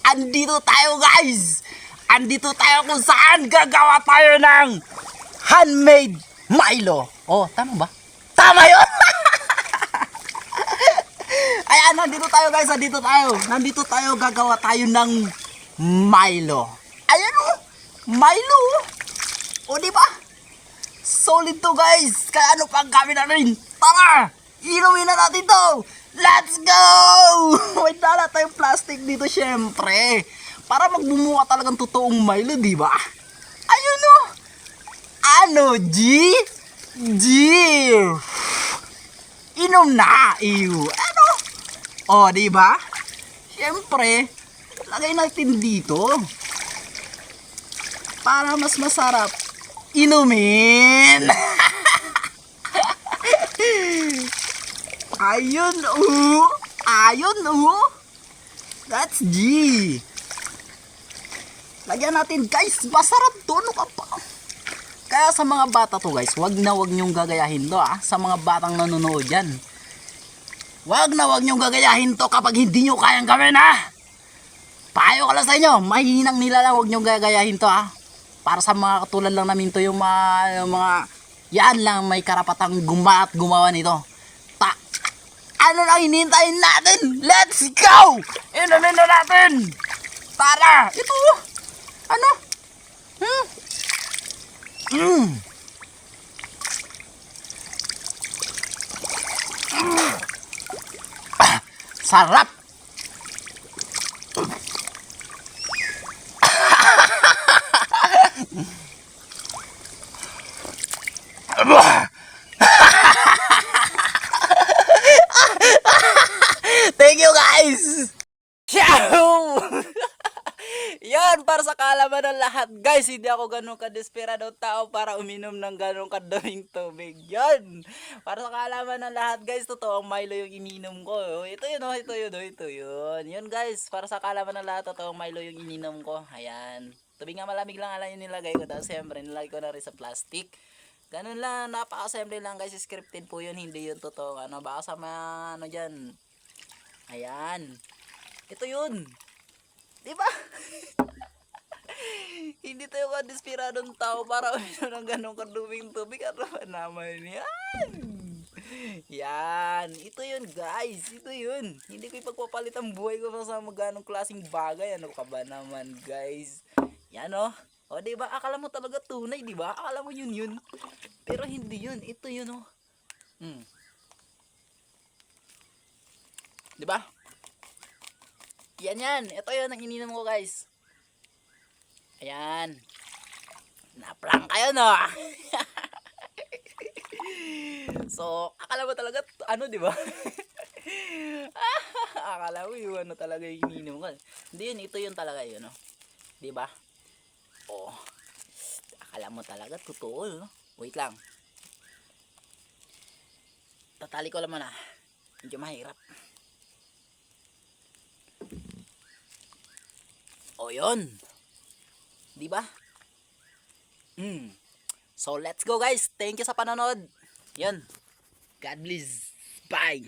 Andito tayo guys! Andito tayo kung saan gagawa tayo ng handmade Milo. Oh, tama ba? Tama yun! Ayan, nandito tayo guys, nandito tayo gagawa tayo ng Milo. Ayan o, Milo. O diba? Solid to guys. Kaya ano pang kami natin? Tara, inumin na natin to. Let's go! May dala tayong plastic dito syempre. Para magbumuka talagang totoong Milo, diba? Ayun o. Ano, G? G. Inom na. Ew. Ano? O, diba? Syempre, lagay natin dito. Para mas masarap inumin. Ayun, ayun, that's G. Lagyan natin, guys. Masarap to. Ano ka pa? Kaya sa mga bata to, guys, wag nyong gagayahin to, sa mga batang nanonood dyan. Wag nyong gagayahin to kapag hindi nyo kayang gawin, Payo ka lang sa inyo. Mahinang nila lang. Wag nyong gagayahin to, Para sa mga katulad lang namin to, yung mga yan lang may karapatang gumawa nito. Ano lang hinintayin natin? Let's go! Inumin na natin! Tara! Ito! Ano? Sarap! Thank you guys! Ciao! Yan, para sa kaalaman ng lahat guys, hindi ako ganun kadesperadong tao para uminom ng ganun kadaming tubig. Yan, para sa kaalaman ng lahat guys, totoong Milo yung ininom ko. Ito yun. Yun guys, para sa kaalaman ng lahat, totoong Milo yung ininom ko. Ayan, tubig nga malamig lang alam yung nilagay ko. Tapos siyempre nilagay ko na rin sa plastic. Ganun lang, napaka-simple lang guys, scripted po yun, hindi yun totoo. Baka sa mga dyan. Ayan, ito yun. Diba? Hindi tayo ka-desperadong tao para uminom ng ganong kaduming tubig. Ano ba naman yan? Yan. Ito yun guys. Ito yun. Hindi ko ipagpapalit ang buhay ko sa ganong klaseng bagay. Ano ka ba naman guys? Yan o. O diba? Akala mo talaga tunay, diba? Akala mo yun. Pero hindi yun. Ito yun o. Diba? Yan. Ito yun ang ininom ko guys. Ayan. Naprank kayo no. So, akala mo talaga diba? Akala mo yun talaga yung ininom ko. Hindi yun, ito yun talaga yun, diba? Oh. Akala mo talaga totoo, no? Wait lang. Tatali ko lang muna. Medyo mahirap. O yun. Diba? So let's go guys. Thank you sa panonood. Yun. God bless. Bye.